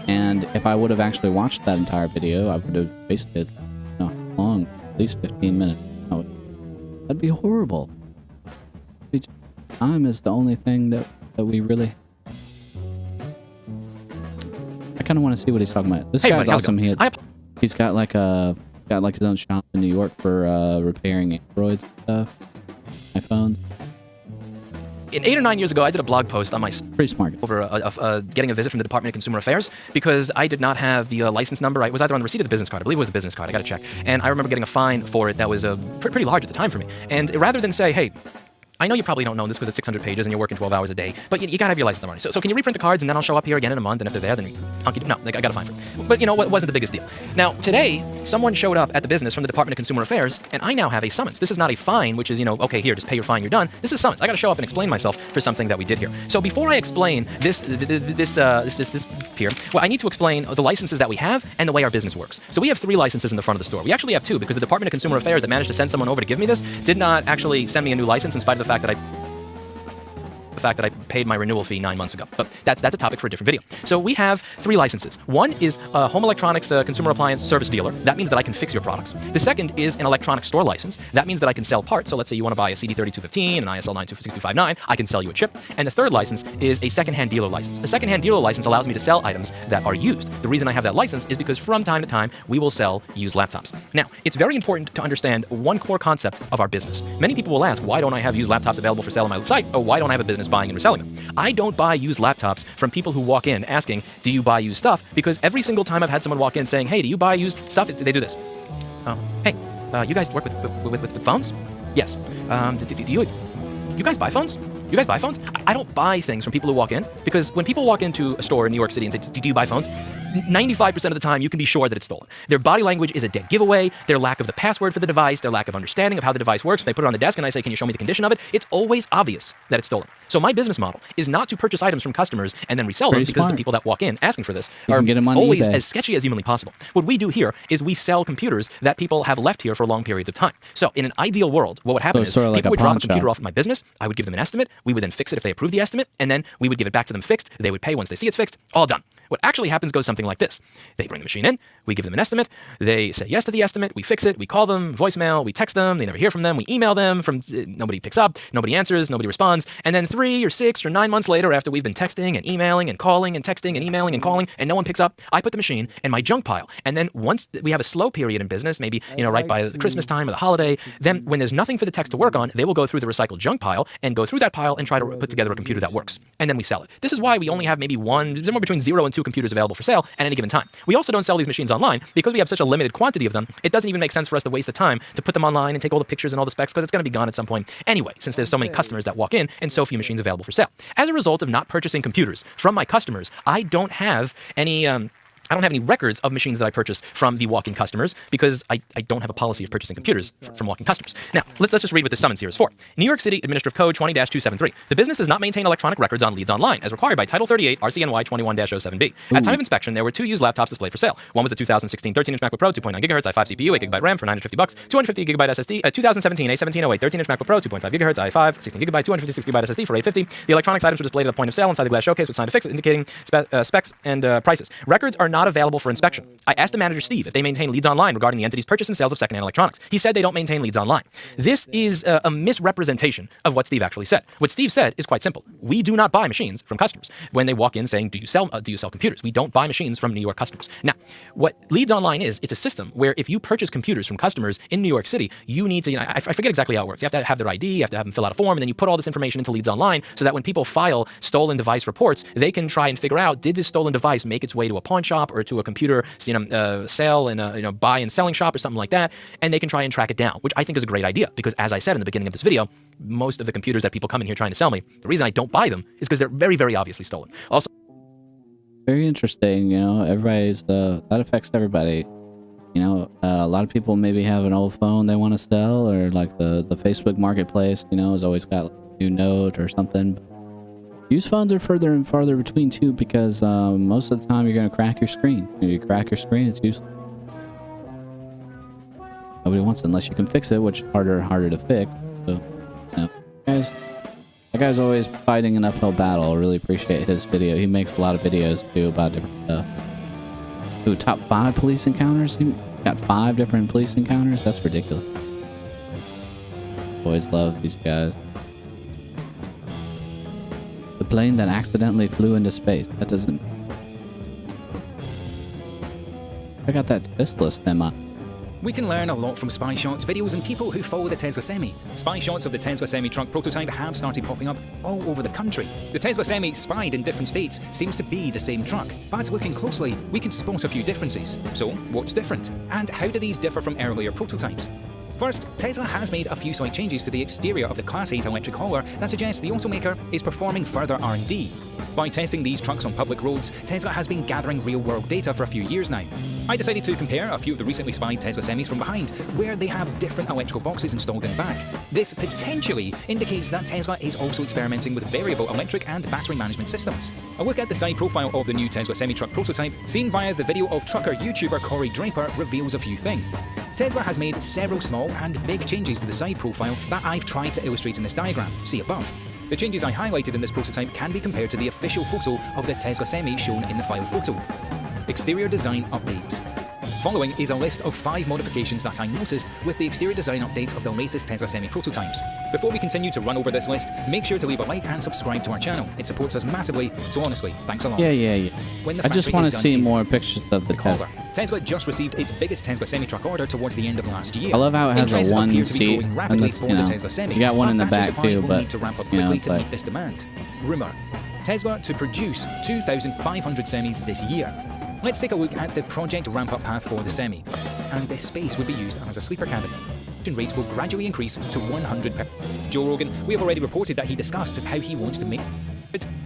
And if I would have actually watched that entire video, I would have wasted long, at least 15 minutes. That'd be horrible. Time is the only thing that we really. I kind of want to see what he's talking about. This guy's awesome. He's got like his own shop in New York for repairing Androids and stuff, iPhones. 8 or 9 years ago, I did a blog post on my pretty smart over getting a visit from the Department of Consumer Affairs because I did not have the license number. It was either on the receipt of the business card. I believe it was the business card. I got to check. And I remember getting a fine for it that was pretty large at the time for me. And rather than say, hey, I know you probably don't know this because it's 600 pages and you're working 12 hours a day, but you gotta have your license number. So can you reprint the cards and then I'll show up here again in a month, and if they're there, then no, I gotta find them. But you know what wasn't the biggest deal. Now, today, someone showed up at the business from the Department of Consumer Affairs, and I now have a summons. This is not a fine, which is, okay, here, just pay your fine, you're done. This is summons. I gotta show up and explain myself for something that we did here. So before I explain this here, well, I need to explain the licenses that we have and the way our business works. So we have 3 licenses in the front of the store. We actually have 2 because the Department of Consumer Affairs that managed to send someone over to give me this did not actually send me a new license in spite of the fact that I paid my renewal fee 9 months ago. But that's a topic for a different video. So we have 3 licenses. One is a home electronics consumer appliance service dealer. That means that I can fix your products. The second is an electronic store license. That means that I can sell parts. So let's say you want to buy a CD3215, an ISL 926259, I can sell you a chip. And the third license is a secondhand dealer license. The secondhand dealer license allows me to sell items that are used. The reason I have that license is because from time to time, we will sell used laptops. Now, it's very important to understand one core concept of our business. Many people will ask, why don't I have used laptops available for sale on my site? Or why don't I have a business buying and reselling them? I don't buy used laptops from people who walk in asking, do you buy used stuff? Because every single time I've had someone walk in saying, hey, do you buy used stuff? They do this. Hey, you guys work with phones? Yes. Do you guys buy phones? You guys buy phones? I don't buy things from people who walk in, because when people walk into a store in New York City and say, do you buy phones? 95% of the time, you can be sure that it's stolen. Their body language is a dead giveaway. Their lack of the password for the device, their lack of understanding of how the device works. When they put it on the desk and I say, can you show me the condition of it? It's always obvious that it's stolen. So my business model is not to purchase items from customers and then resell them, because the people that walk in asking for this are always as sketchy as humanly possible. What we do here is we sell computers that people have left here for long periods of time. So in an ideal world, what would happen is people would drop a computer off at my business. I would give them an estimate. We would then fix it if they approve the estimate, and then we would give it back to them fixed. They would pay once they see it's fixed. All done. What actually happens goes something like this. They bring the machine in, we give them an estimate, they say yes to the estimate, we fix it, we call them, voicemail, we text them, they never hear from them, we email them, nobody picks up, nobody answers, nobody responds, and then 3 or 6 or 9 months later, after we've been texting and emailing and calling and texting and emailing and calling, and no one picks up, I put the machine in my junk pile. And then once we have a slow period in business, maybe right by the Christmas time or the holiday, then when there's nothing for the techs to work on, they will go through the recycled junk pile and go through that pile and try to put together a computer that works. And then we sell it. This is why we only have maybe somewhere between 0 and 2 computers available for sale at any given time. We also don't sell these machines online because we have such a limited quantity of them. It doesn't even make sense for us to waste the time to put them online and take all the pictures and all the specs, because it's going to be gone at some point anyway, since there's so many customers that walk in and so few machines available for sale. As a result of not purchasing computers from my customers, I don't have any records of machines that I purchased from the walk-in customers, because I don't have a policy of purchasing computers from walk-in customers. Now, let's just read what the summons here is for. New York City Administrative Code 20-273. The business does not maintain electronic records on leads online, as required by Title 38 RCNY 21-07B. At time of inspection, there were 2 used laptops displayed for sale. One was a 2016 13-inch MacBook Pro, 2.9 GHz, i5 CPU, 8 GB RAM for $950, 250 GB SSD, a 2017 A1708 13-inch MacBook Pro, 2.5 GHz, i5, 16 GB, 256 GB SSD for $850. The electronics items were displayed at the point of sale inside the glass showcase with sign to fix, indicating specs and prices. Records are not available for inspection. I asked the manager, Steve, if they maintain leads online regarding the entity's purchase and sales of secondhand electronics. He said they don't maintain leads online. This is a misrepresentation of what Steve actually said. What Steve said is quite simple. We do not buy machines from customers when they walk in saying, do you sell computers? We don't buy machines from New York customers. Now, what leads online is, it's a system where if you purchase computers from customers in New York City, you need to, I forget exactly how it works. You have to have their ID, you have to have them fill out a form, and then you put all this information into leads online so that when people file stolen device reports, they can try and figure out, did this stolen device make its way to a pawn shop or to a computer sale in a buy and selling shop or something like that, and they can try and track it down, which I think is a great idea, because as I said in the beginning of this video, most of the computers that people come in here trying to sell me, the reason I don't buy them is because they're very, very obviously stolen. Also, very interesting, everybody's that affects everybody. A lot of people maybe have an old phone they want to sell, or like the Facebook marketplace, has always got like a new note or something. Used phones are further and farther between too, because most of the time you're going to crack your screen. If you crack your screen, it's useless. Nobody wants it unless you can fix it, which is harder and harder to fix. So, that guy's always fighting an uphill battle. I really appreciate his video. He makes a lot of videos too about different stuff. Ooh, top 5 police encounters? He got 5 different police encounters? That's ridiculous. Always love these guys. The plane that accidentally flew into space. That doesn't... I got that Tesla semi. We can learn a lot from spy shots, videos, and people who follow the Tesla Semi. Spy shots of the Tesla Semi truck prototype have started popping up all over the country. The Tesla Semi, spied in different states, seems to be the same truck, but looking closely, we can spot a few differences. So, what's different? And how do these differ from earlier prototypes? First, Tesla has made a few slight changes to the exterior of the Class 8 electric hauler that suggests the automaker is performing further R&D. By testing these trucks on public roads, Tesla has been gathering real-world data for a few years now. I decided to compare a few of the recently spied Tesla semis from behind, where they have different electrical boxes installed in the back. This potentially indicates that Tesla is also experimenting with variable electric and battery management systems. A look at the side profile of the new Tesla semi-truck prototype, seen via the video of trucker YouTuber Corey Draper, reveals a few things. Tesla has made several small and big changes to the side profile that I've tried to illustrate in this diagram, see above. The changes I highlighted in this prototype can be compared to the official photo of the Tesla Semi shown in the file photo. Exterior design updates. Following is a list of 5 modifications that I noticed with the exterior design updates of the latest Tesla Semi prototypes. Before we continue to run over this list, make sure to leave a like and subscribe to our channel. It supports us massively, so honestly, thanks a lot. Yeah. I just want to see more pictures of the Tesla. Tesla just received its biggest Tesla semi-truck order towards the end of last year. I love how it has a one seat, and that's, you got one in the back too, but need to ramp up quickly to meet this demand. Rumor: Tesla to produce 2,500 semis this year. Let's take a look at the project ramp-up path for the Semi. And this space would be used as a sleeper cabin. Rates will gradually increase to 100 per. Joe Rogan, we have already reported that he discussed how he wants to make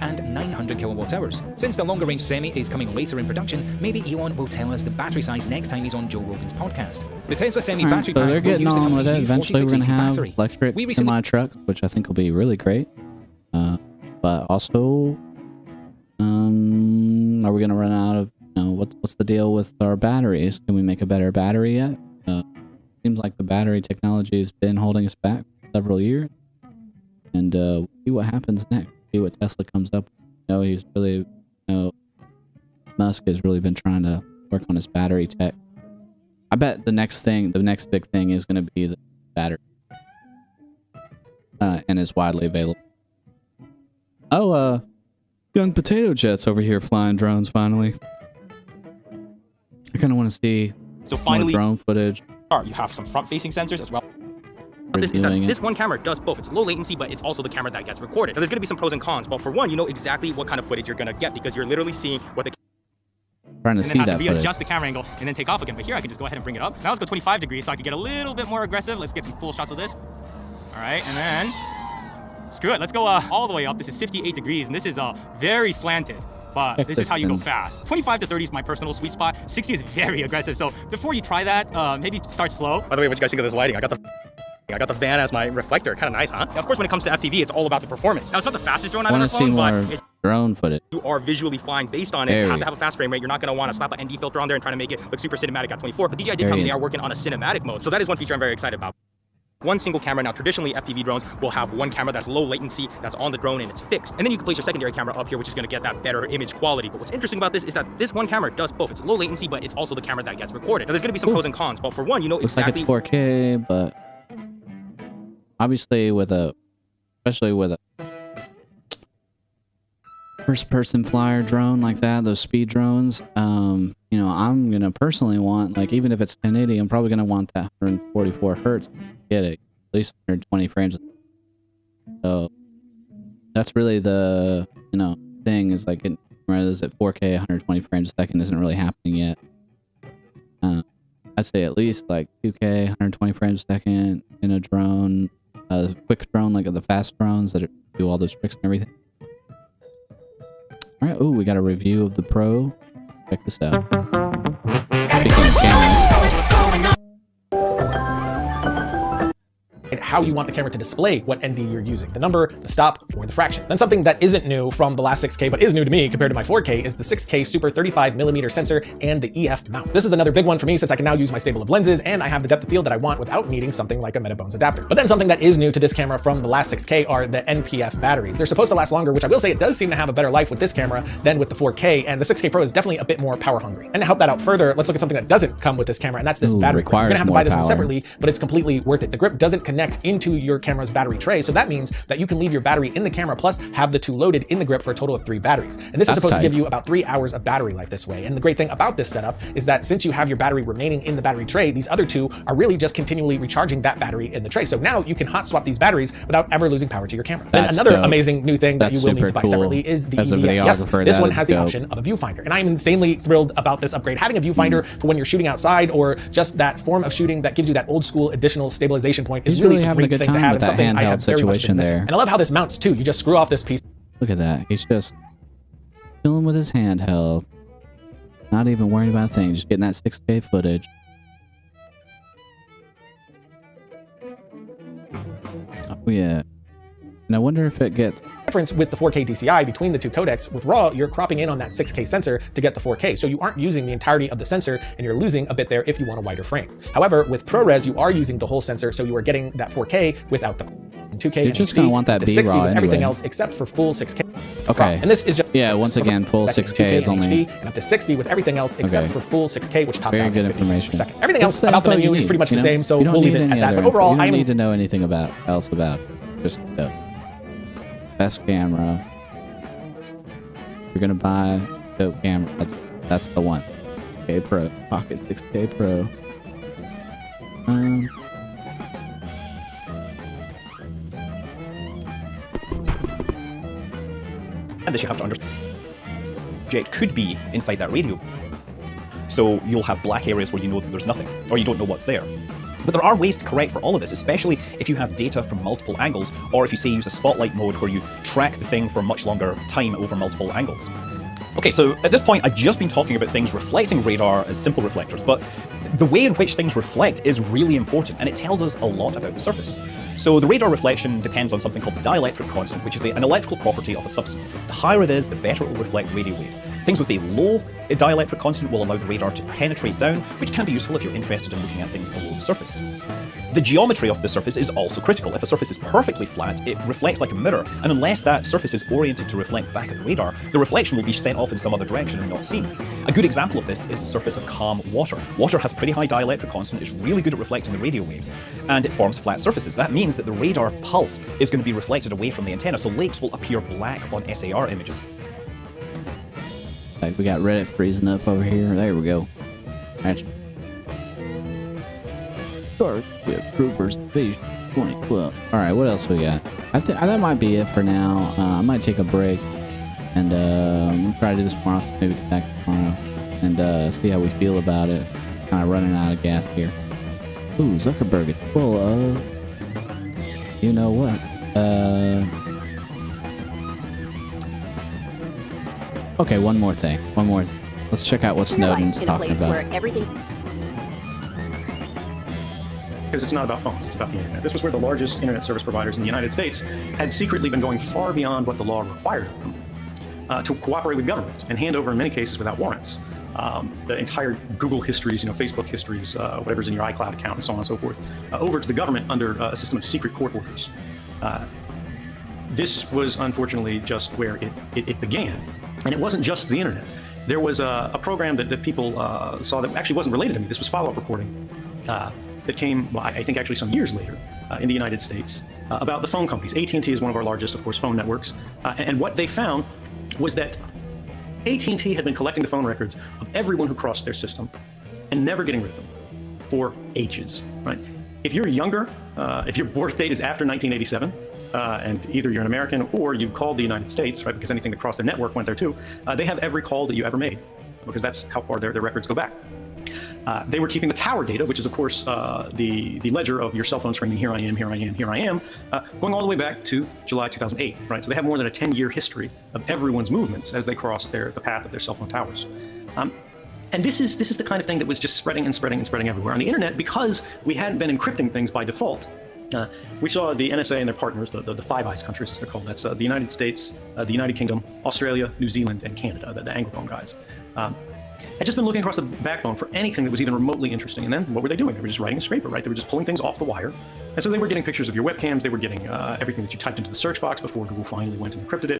and 900 kilowatt hours. Since the longer range Semi is coming later in production, maybe Elon will tell us the battery size next time he's on Joe Rogan's podcast. The Tesla Semi battery so they're pack will getting use the on with company's it. new Eventually we're going to 4680 have battery. electric in my truck, which I think will be really great. But also, are we going to run out of, what's the deal with our batteries? Can we make a better battery yet? Seems like the battery technology has been holding us back for several years. And see what happens next. See what Tesla comes up with. He's really, Musk has really been trying to work on his battery tech. I bet the next big thing is going to be the battery. And is widely available. Oh, young potato jets over here flying drones finally. I kind of want to see more drone footage. You have some front-facing sensors as well. This one camera does both. It's low latency, but it's also the camera that gets recorded. Now, there's going to be some pros and cons, but for one, you know exactly what kind of footage you're going to get because you're literally seeing what the trying to see that footage. Adjust the camera angle and then take off again. But here I can just go ahead and bring it up. Now let's go 25 degrees so I can get a little bit more aggressive. Let's get some cool shots of this. All right, and then screw it. Let's go all the way up. This is 58 degrees, and this is very slanted. But this is how you go fast. 25 to 30 is my personal sweet spot. 60 is very aggressive. So before you try that, maybe start slow. By the way, what you guys think of this lighting? I got the van as my reflector. Kind of nice, huh? Now, of course, when it comes to FPV, it's all about the performance. Now, it's not the fastest drone I've ever flown, but drone footage. You are visually flying based on it. It has to have a fast frame rate. You're not going to want to slap an ND filter on there and try to make it look super cinematic at 24. But DJI did tell me they are working on a cinematic mode. So that is one feature I'm very excited about. One single camera. Now, traditionally, FPV drones will have one camera that's low latency, that's on the drone, and it's fixed. And then you can place your secondary camera up here, which is going to get that better image quality. But what's interesting about this is that this one camera does both. It's low latency, but it's also the camera that gets recorded. Now, there's going to be some pros and cons. But for one, looks like it's 4K, but obviously especially with a first-person flyer drone like that, those speed drones, I'm going to personally want, even if it's 1080, I'm probably going to want that 144 hertz to get it, at least 120 frames. So that's really the, thing is whereas at 4K, 120 frames a second isn't really happening yet. I'd say at least 2K, 120 frames a second in a drone, a quick drone, like the fast drones that do all those tricks and everything. All right, we got a review of the Pro. Check this out. Speaking of cameras. How you want the camera to display what ND you're using, the number, the stop, or the fraction. Then something that isn't new from the last 6K, but is new to me compared to my 4K, is the 6K Super 35mm sensor and the EF mount. This is another big one for me since I can now use my stable of lenses and I have the depth of field that I want without needing something like a Metabones adapter. But then something that is new to this camera from the last 6K are the NPF batteries. They're supposed to last longer, which I will say it does seem to have a better life with this camera than with the 4K, and the 6K Pro is definitely a bit more power hungry. And to help that out further, let's look at something that doesn't come with this camera, and that's this battery grip. You're gonna have to buy this one separately, but it's completely worth it. The grip doesn't connect into your camera's battery tray. So that means that you can leave your battery in the camera plus have the two loaded in the grip for a total of 3 batteries. And this is supposed to give you about 3 hours of battery life this way. And the great thing about this setup is that since you have your battery remaining in the battery tray, these other two are really just continually recharging that battery in the tray. So now you can hot swap these batteries without ever losing power to your camera. Then another amazing new thing that you will need to buy separately is the EVF. This one has the option of a viewfinder. And I'm insanely thrilled about this upgrade. Having a viewfinder for when you're shooting outside or just that form of shooting that gives you that old school additional stabilization point is really a great thing to have. It's something I have very much been missing. And I love how this mounts too. You just screw off this piece. Look at that. He's just chilling with his handheld. Not even worrying about a thing. Just getting that 6K footage. Oh yeah. And I wonder if it gets difference with the 4K DCI between the two codecs. With RAW, you're cropping in on that 6K sensor to get the 4K, so you aren't using the entirety of the sensor, and you're losing a bit there if you want a wider frame. However, with ProRes, you are using the whole sensor, so you are getting that 4K without the 2K. You're just gonna want that B raw with everything anyway. else except for full 6K. Okay. And this is just once again, full 6K is only and up to 60 with everything else except for full 6K, which tops very out good at 50 information. a second. Everything else about the menu is pretty much the same, so we'll leave it at that. But overall, you I don't need to know anything else about it. Just best camera. You're gonna buy a dope camera. That's the one. 6K Pro, Pocket 6K Pro. And this you have to understand. Object could be inside that radio. So you'll have black areas where you know that there's nothing, or you don't know what's there. But there are ways to correct for all of this, especially if you have data from multiple angles, or if you say use a spotlight mode where you track the thing for a much longer time over multiple angles. Okay, so at this point I've just been talking about things reflecting radar as simple reflectors, but the way in which things reflect is really important, and it tells us a lot about the surface. So the radar reflection depends on something called the dielectric constant, which is an electrical property of a substance. The higher it is, the better it will reflect radio waves. Things with a low dielectric constant will allow the radar to penetrate down, which can be useful if you're interested in looking at things below the surface. The geometry of the surface is also critical. If a surface is perfectly flat, it reflects like a mirror, and unless that surface is oriented to reflect back at the radar, the reflection will be sent off in some other direction and not seen. A good example of this is the surface of calm water. Water has pretty high dielectric constant, it's really good at reflecting the radio waves, and it forms flat surfaces. That means that the radar pulse is going to be reflected away from the antenna, so lakes will appear black on SAR images. Like we got Reddit freezing up over here. There we go. That's Groupers Page 2012. All right, what else we got? I think that might be it for now. I might take a break and I'm gonna try to do this more often. Maybe come back tomorrow and see how we feel about it. Kind of running out of gas here. Ooh, Zuckerberg is full of you know what? Okay, one more thing. Let's check out what Snowden's talking about. Because it's not about phones, it's about the internet. This was where the largest internet service providers in the United States had secretly been going far beyond what the law required of them to cooperate with government and hand over, in many cases, without warrants, the entire Google histories, Facebook histories, whatever's in your iCloud account, and so on and so forth, over to the government under a system of secret court orders. This was unfortunately just where it began. And it wasn't just the internet. There was a program that people saw that actually wasn't related to me. This was follow-up reporting that came, well, I think actually some years later in the United States about the phone companies. AT&T is one of our largest, of course, phone networks. And what they found was that AT&T had been collecting the phone records of everyone who crossed their system and never getting rid of them for ages, right? If you're younger, if your birth date is after 1987, and either you're an American or you've called the United States, right, because anything that crossed their network went there too, they have every call that you ever made, because that's how far their records go back. They were keeping the tower data, which is of course the ledger of your cell phone screaming, here I am, here I am, here I am, going all the way back to July 2008, right? So they have more than a 10-year history of everyone's movements as they crossed the path of their cell phone towers. And this is the kind of thing that was just spreading and spreading and spreading everywhere on the internet, because we hadn't been encrypting things by default. We saw the NSA and their partners, the Five Eyes countries as they're called, that's the United States, the United Kingdom, Australia, New Zealand, and Canada, the Anglophone guys. Had just been looking across the backbone for anything that was even remotely interesting. And then what were they doing? They were just writing a scraper, right? They were just pulling things off the wire. And so they were getting pictures of your webcams, they were getting everything that you typed into the search box before Google finally went and encrypted it.